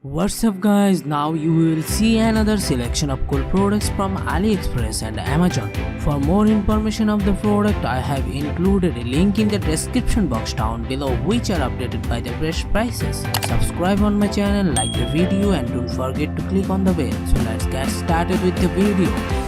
What's up guys, now you will see another selection of cool products from Aliexpress and Amazon. For more information of the product, I have included a link in the description box down below which are updated by the fresh prices. Subscribe on my channel, like the video and don't forget to click on the bell. So let's get started with the video.